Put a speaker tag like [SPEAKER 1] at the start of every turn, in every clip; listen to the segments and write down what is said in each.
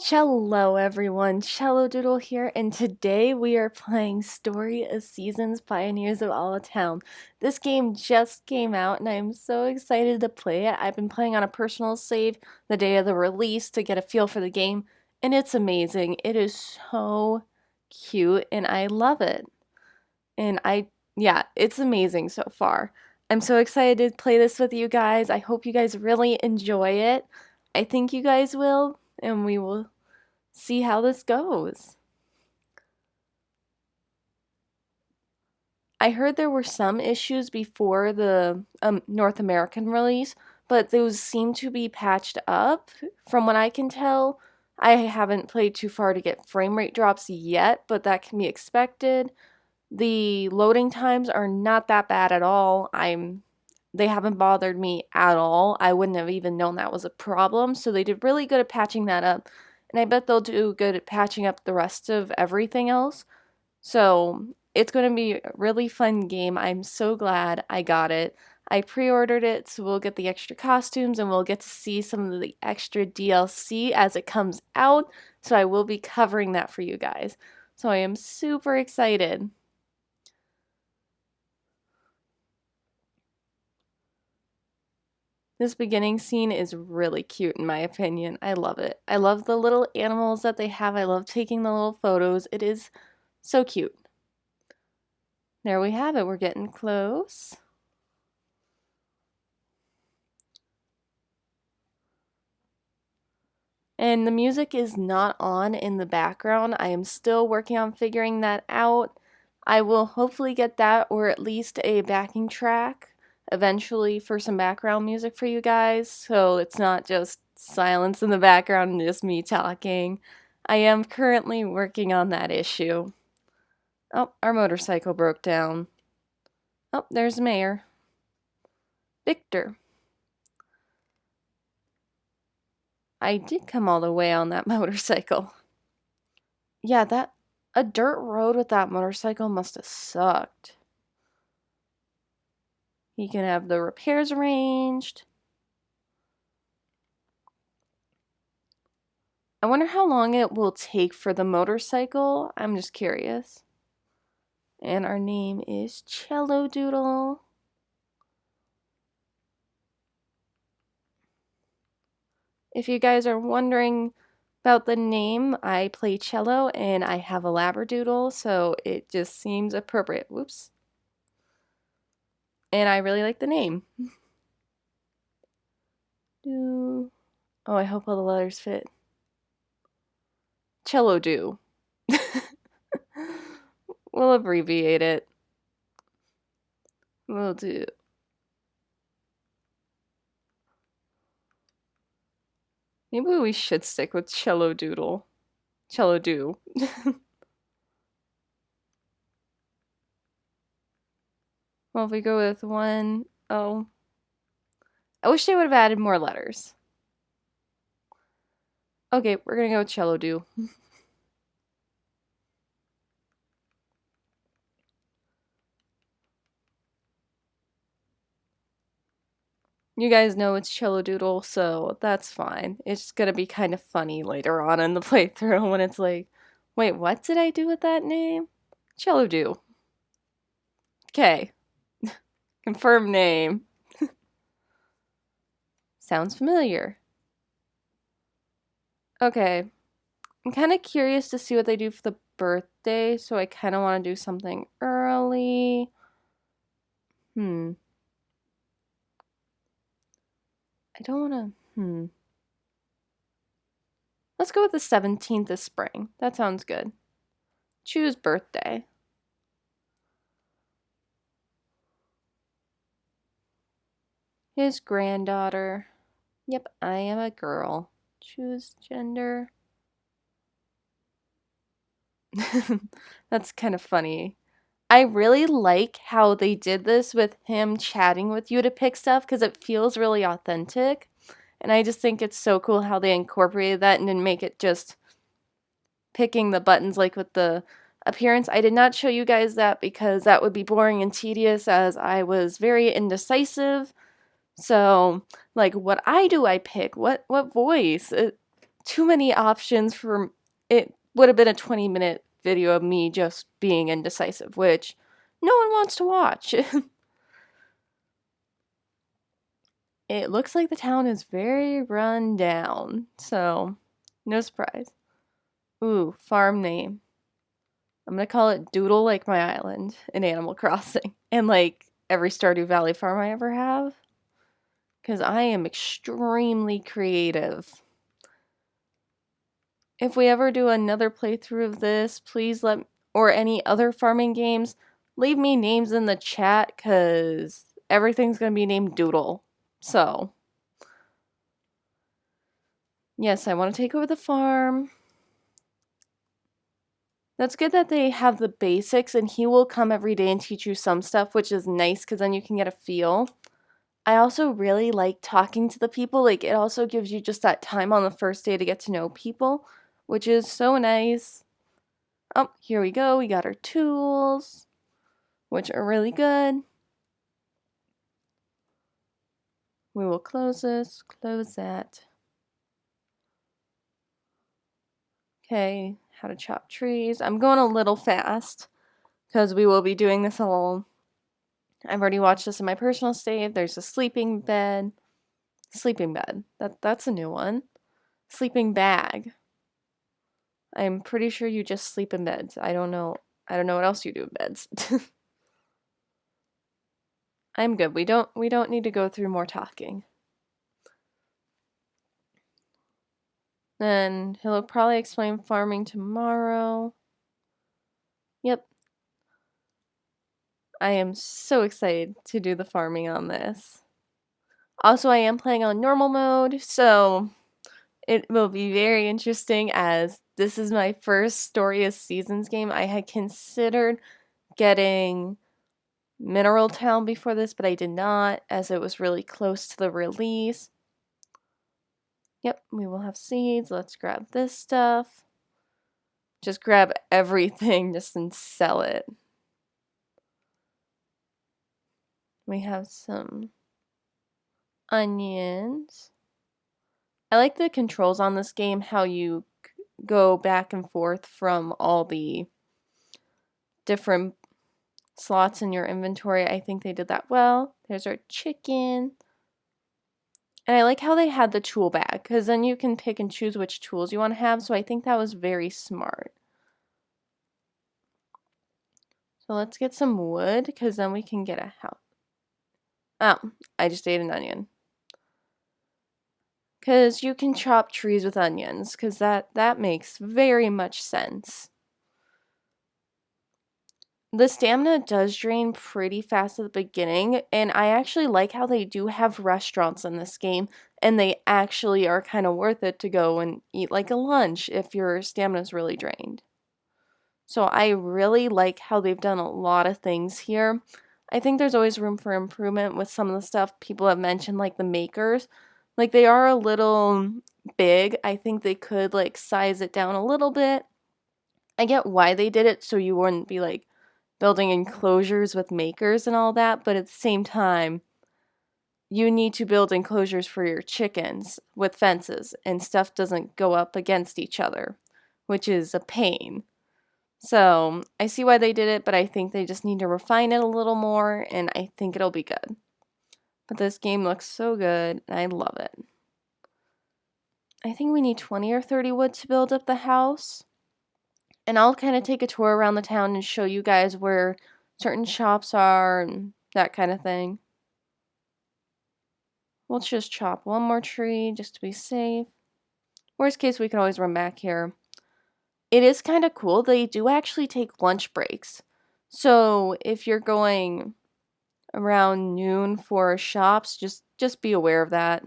[SPEAKER 1] Hello everyone, Cello Doodle here, and today we are playing Story of Seasons Pioneers of Town. This game just came out and I am so excited to play it. I've been playing on a personal save the day of the release to get a feel for the game, and it's amazing. It is so cute and I love it. And yeah, it's amazing so far. I'm so excited to play this with you guys. I hope you guys really enjoy it. I think you guys will, and we will see how this goes. I heard there were some issues before the North American release, but those seem to be patched up. From what I can tell, I haven't played too far to get frame rate drops yet, but that can be expected. The loading times are not that bad at all. They haven't bothered me at all. I wouldn't have even known that was a problem, so they did really good at patching that up. And I bet they'll do good at patching up the rest of everything else. So it's going to be a really fun game. I'm so glad I got it. I pre-ordered it, so we'll get the extra costumes and we'll get to see some of the extra DLC as it comes out. So I will be covering that for you guys. So I am super excited. This beginning scene is really cute in my opinion. I love it. I love the little animals that they have. I love taking the little photos. It is so cute. There we have it. We're getting close. And the music is not on in the background. I am still working on figuring that out. I will hopefully get that or at least a backing track eventually for some background music for you guys, so it's not just silence in the background and just me talking. I am currently working on that issue. Oh, our motorcycle broke down. Oh, there's Mayor. Victor. I did come all the way on that motorcycle. Yeah, a dirt road with that motorcycle must have sucked. You can have the repairs arranged. I wonder how long it will take for the motorcycle. I'm just curious. And our name is Cello Doodle. If you guys are wondering about the name, I play cello and I have a labradoodle, so it just seems appropriate. Whoops. And I really like the name. Oh, I hope all the letters fit. Cello do. We'll abbreviate it. We'll do. Maybe we should stick with cello doodle. Cello do. Well, if we go with 1, I wish they would have added more letters. Okay, we're gonna go with cello do. You guys know it's cello doodle, so that's fine. It's gonna be kind of funny later on in the playthrough when it's like, wait, what did I do with that name? Cello do. Okay. Confirm name. Sounds familiar. Okay. I'm kind of curious to see what they do for the birthday, so I kind of want to do something early. I don't want to, Let's go with the 17th of spring. That sounds good. Choose birthday. His granddaughter. Yep, I am a girl. Choose gender. That's kind of funny. I really like how they did this with him chatting with you to pick stuff because it feels really authentic. And I just think it's so cool how they incorporated that and didn't make it just picking the buttons like with the appearance. I did not show you guys that because that would be boring and tedious as I was very indecisive. So, like, what I do, I pick. What voice? too many options for it. Would have been a 20-minute video of me just being indecisive, which no one wants to watch. It looks like the town is very run down, so no surprise. Ooh, farm name. I'm gonna call it Doodle like my island in Animal Crossing. And like every Stardew Valley farm I ever have. Because I am extremely creative. If we ever do another playthrough of this, please or any other farming games, leave me names in the chat because everything's gonna be named Doodle. So, yes, I want to take over the farm. That's good that they have the basics and he will come every day and teach you some stuff, which is nice because then you can get a feel. I also really like talking to the people. Like, it also gives you just that time on the first day to get to know people, which is so nice. Oh, here we go. We got our tools, which are really good. We will close this, close that. Okay, how to chop trees. I'm going a little fast because we will be doing this alone. I've already watched this in my personal save. There's a sleeping bed. Sleeping bed. That's a new one. Sleeping bag. I'm pretty sure you just sleep in beds. I don't know what else you do in beds. I'm good. We don't need to go through more talking. Then he'll probably explain farming tomorrow. Yep. I am so excited to do the farming on this. Also, I am playing on normal mode, so it will be very interesting as this is my first Story of Seasons game. I had considered getting Mineral Town before this, but I did not as it was really close to the release. Yep, we will have seeds. Let's grab this stuff. Just grab everything just and sell it. We have some onions. I like the controls on this game, how you go back and forth from all the different slots in your inventory. I think they did that well. There's our chicken. And I like how they had the tool bag, because then you can pick and choose which tools you want to have, so I think that was very smart. So let's get some wood, because then we can get a house. Oh, I just ate an onion. Because you can chop trees with onions, because that makes very much sense. The stamina does drain pretty fast at the beginning, and I actually like how they do have restaurants in this game, and they actually are kind of worth it to go and eat like a lunch if your stamina is really drained. So I really like how they've done a lot of things here. I think there's always room for improvement with some of the stuff people have mentioned, like the makers. Like, they are a little big. I think they could like size it down a little bit. I get why they did it, so you wouldn't be like building enclosures with makers and all that, but at the same time, you need to build enclosures for your chickens with fences, and stuff doesn't go up against each other, which is a pain. So I see why they did it, but I think they just need to refine it a little more, and I think it'll be good. But this game looks so good, and I love it. I think we need 20 or 30 wood to build up the house. And I'll kind of take a tour around the town and show you guys where certain shops are and that kind of thing. We'll just chop one more tree just to be safe. Worst case, we can always run back here. It is kind of cool. They do actually take lunch breaks. So if you're going around noon for shops, just be aware of that.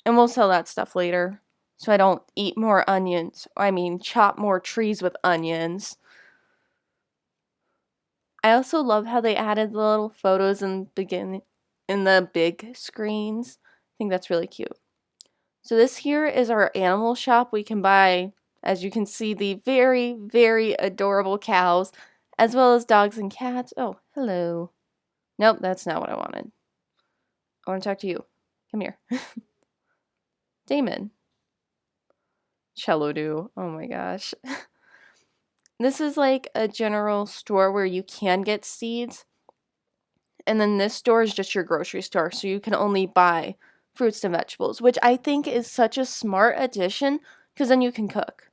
[SPEAKER 1] And we'll sell that stuff later. So I don't eat more onions. I mean, chop more trees with onions. I also love how they added the little photos in the big screens. I think that's really cute. So this here is our animal shop. We can buy, as you can see, the very, very adorable cows, as well as dogs and cats. Oh, hello. Nope, that's not what I wanted. I want to talk to you. Come here. Damon. Cello do. Oh my gosh. This is like a general store where you can get seeds, and then this store is just your grocery store, so you can only buy fruits and vegetables, which I think is such a smart addition because then you can cook.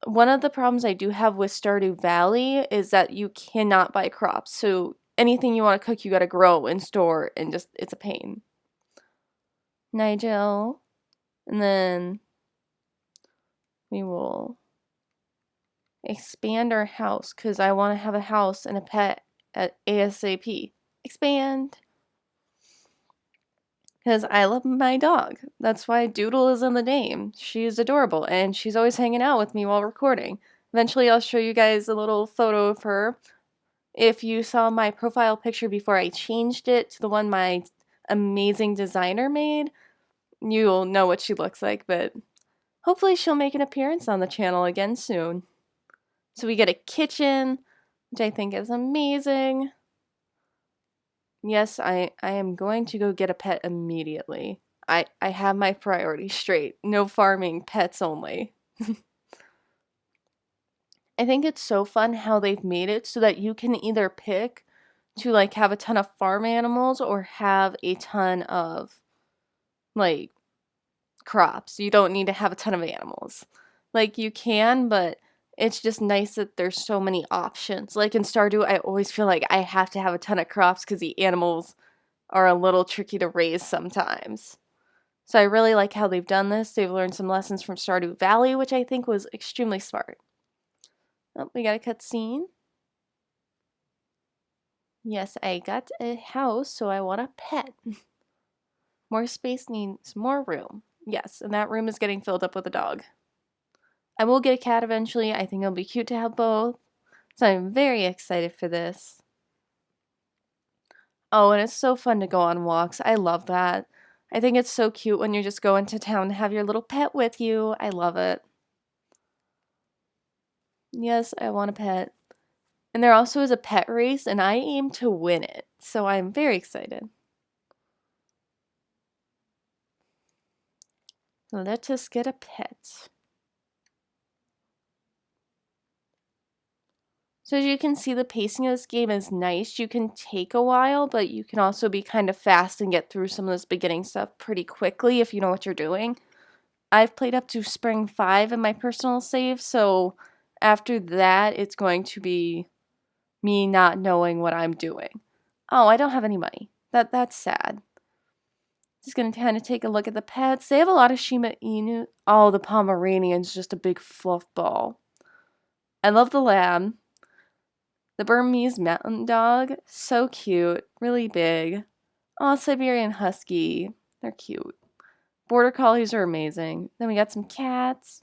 [SPEAKER 1] One of the problems I do have with Stardew Valley is that you cannot buy crops, so anything you want to cook, you got to grow and store, and just it's a pain. Nigel, and then we will expand our house because I want to have a house and a pet at ASAP. Expand. Because I love my dog. That's why Doodle is in the name. She's adorable and she's always hanging out with me while recording. Eventually, I'll show you guys a little photo of her. If you saw my profile picture before I changed it to the one my amazing designer made, you'll know what she looks like, but hopefully she'll make an appearance on the channel again soon. So we get a kitchen, which I think is amazing. Yes, I am going to go get a pet immediately. I have my priorities straight. No farming, pets only. I think it's so fun how they've made it so that you can either pick to like have a ton of farm animals or have a ton of like crops. You don't need to have a ton of animals. Like you can, but it's just nice that there's so many options. Like in Stardew, I always feel like I have to have a ton of crops because the animals are a little tricky to raise sometimes. So I really like how they've done this. They've learned some lessons from Stardew Valley, which I think was extremely smart. Oh, we got a cutscene. Yes, I got a house, so I want a pet. More space means more room. Yes, and that room is getting filled up with a dog. I will get a cat eventually. I think it'll be cute to have both. So I'm very excited for this. Oh, and it's so fun to go on walks. I love that. I think it's so cute when you just go into town to have your little pet with you. I love it. Yes, I want a pet. And there also is a pet race, and I aim to win it. So I'm very excited. So let us get a pet. So as you can see, the pacing of this game is nice. You can take a while, but you can also be kind of fast and get through some of this beginning stuff pretty quickly if you know what you're doing. I've played up to Spring 5 in my personal save, so after that, it's going to be me not knowing what I'm doing. Oh, I don't have any money. That's sad. Just gonna kind of take a look at the pets. They have a lot of Shiba Inu. Oh, the Pomeranian's just a big fluff ball. I love the lab. The Burmese mountain dog, so cute, really big. Oh, Siberian Husky, they're cute. Border Collies are amazing. Then we got some cats.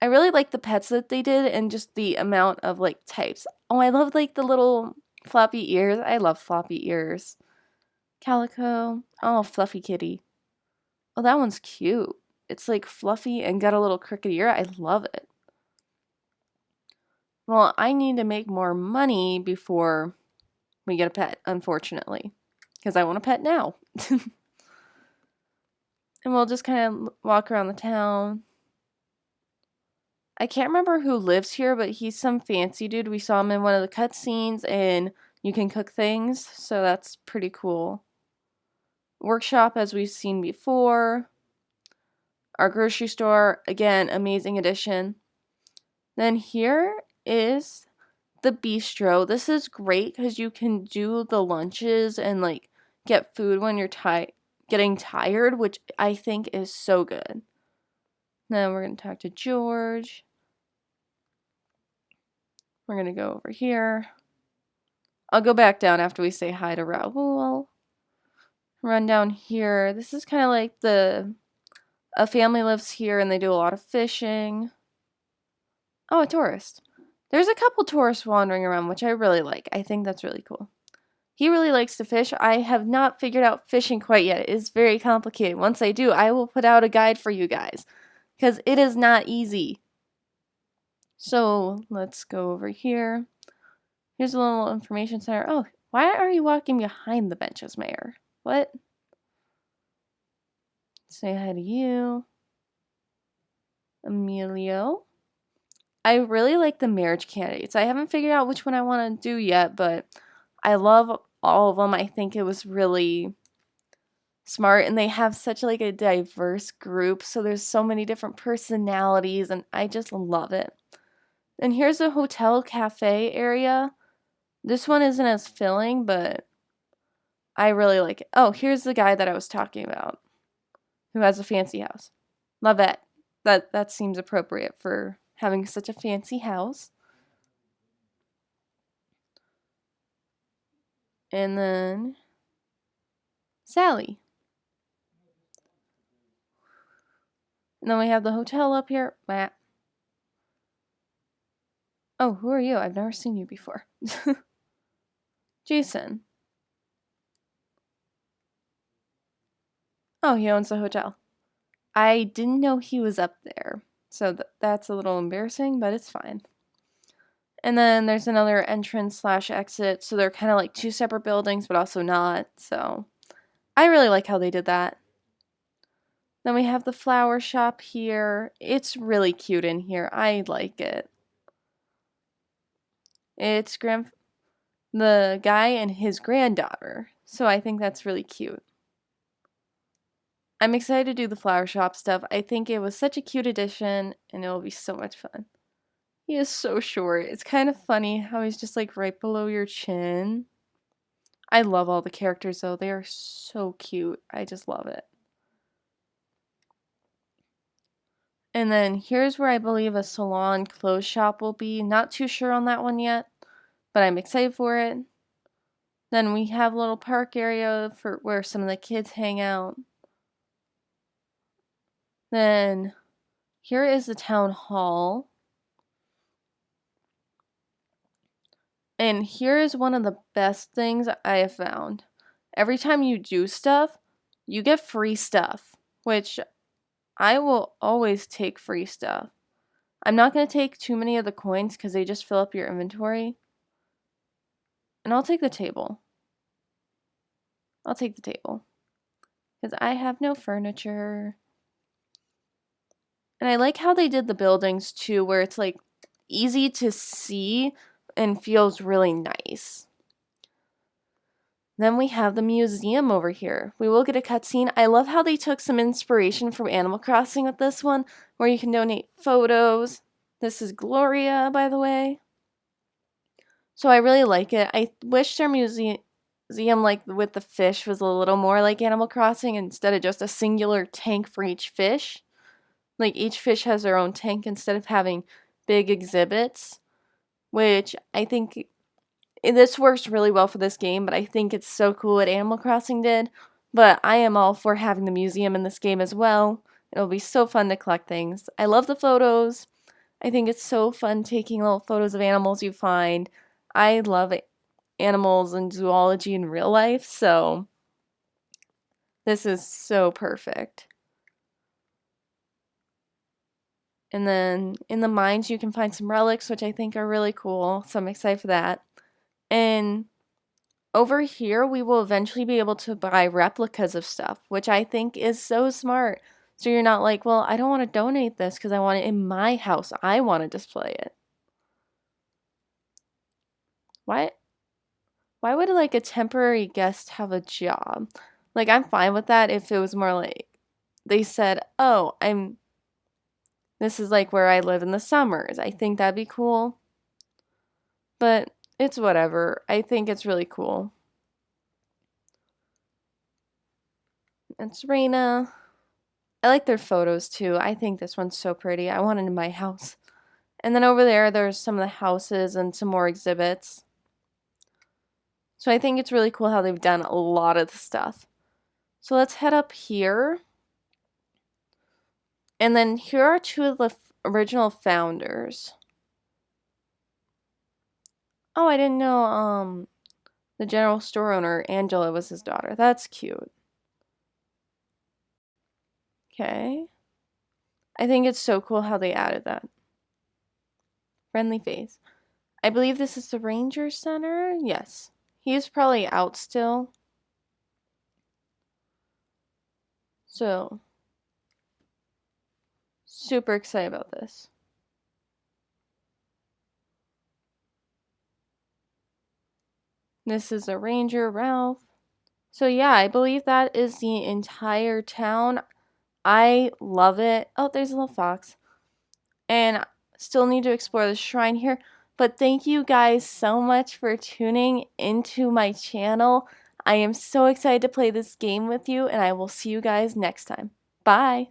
[SPEAKER 1] I really like the pets that they did and just the amount of like types. Oh, I love like the little floppy ears. I love floppy ears. Calico. Oh, fluffy kitty. Oh, that one's cute. It's like fluffy and got a little crooked ear. I love it. Well, I need to make more money before we get a pet, unfortunately. Because I want a pet now. And we'll just kind of walk around the town. I can't remember who lives here, but he's some fancy dude. We saw him in one of the cutscenes, and you can cook things, so that's pretty cool. Workshop, as we've seen before. Our grocery store, again, amazing addition. Then here is the bistro. This is great because you can do the lunches and like get food when you're getting tired, which I think is so good. Then we're going to talk to George. We're going to go over here. I'll go back down after we say hi to Raul. Run down here. This is kind of like a family lives here and they do a lot of fishing. Oh, a tourist. There's a couple tourists wandering around, which I really like. I think that's really cool. He really likes to fish. I have not figured out fishing quite yet. It is very complicated. Once I do, I will put out a guide for you guys. Because it is not easy. So, let's go over here. Here's a little information center. Oh, why are you walking behind the benches, Mayor? What? Say hi to you. Emilio. I really like the marriage candidates. I haven't figured out which one I want to do yet, but I love all of them. I think it was really smart, and they have such like a diverse group, so there's so many different personalities, and I just love it. And here's a hotel cafe area. This one isn't as filling, but I really like it. Oh, here's the guy that I was talking about who has a fancy house. Love it. That seems appropriate for having such a fancy house. And then Sally. And then we have the hotel up here. Oh, who are you? I've never seen you before. Jason. Oh, he owns the hotel. I didn't know he was up there. So that's a little embarrassing, but it's fine. And then there's another entrance slash exit. So they're kind of like two separate buildings, but also not. So I really like how they did that. Then we have the flower shop here. It's really cute in here. I like it. It's the guy and his granddaughter. So I think that's really cute. I'm excited to do the flower shop stuff. I think it was such a cute addition, and it will be so much fun. He is so short. It's kind of funny how he's just like right below your chin. I love all the characters though. They are so cute. I just love it. And then here's where I believe a salon clothes shop will be. Not too sure on that one yet, but I'm excited for it. Then we have a little park area for where some of the kids hang out. Then here is the town hall. And here is one of the best things I have found. Every time you do stuff, you get free stuff, which I will always take free stuff. I'm not going to take too many of the coins because they just fill up your inventory. And I'll take the table. I'll take the table. Because I have no furniture. And I like how they did the buildings too, where it's like easy to see and feels really nice. Then we have the museum over here. We will get a cutscene. I love how they took some inspiration from Animal Crossing with this one, where you can donate photos. This is Gloria, by the way. So I really like it. I wish their museum, like with the fish, was a little more like Animal Crossing instead of just a singular tank for each fish. Like each fish has their own tank instead of having big exhibits, which I think this works really well for this game, but I think it's so cool what Animal Crossing did. But I am all for having the museum in this game as well. It'll be so fun to collect things. I love the photos. I think it's so fun taking little photos of animals you find. I love animals and zoology in real life, so this is so perfect. And then in the mines, you can find some relics, which I think are really cool, so I'm excited for that. And over here, we will eventually be able to buy replicas of stuff, which I think is so smart. So you're not like, well, I don't want to donate this because I want it in my house. I want to display it. Why? Why would like a temporary guest have a job? Like I'm fine with that if it was more like they said, "Oh, this is like where I live in the summers." I think that'd be cool. But it's whatever. I think it's really cool. It's Reina. I like their photos too. I think this one's so pretty. I want it in my house. And then over there, there's some of the houses and some more exhibits. So I think it's really cool how they've done a lot of the stuff. So let's head up here. And then here are two of the original founders. Oh, I didn't know the general store owner, Angela, was his daughter. That's cute. Okay. I think it's so cool how they added that. Friendly face. I believe this is the Ranger Center. Yes. He is probably out still. So super excited about this. This is a ranger, Ralph. So yeah, I believe that is the entire town. I love it. Oh, there's a little fox. And still need to explore the shrine here. But thank you guys so much for tuning into my channel. I am so excited to play this game with you, and I will see you guys next time. Bye!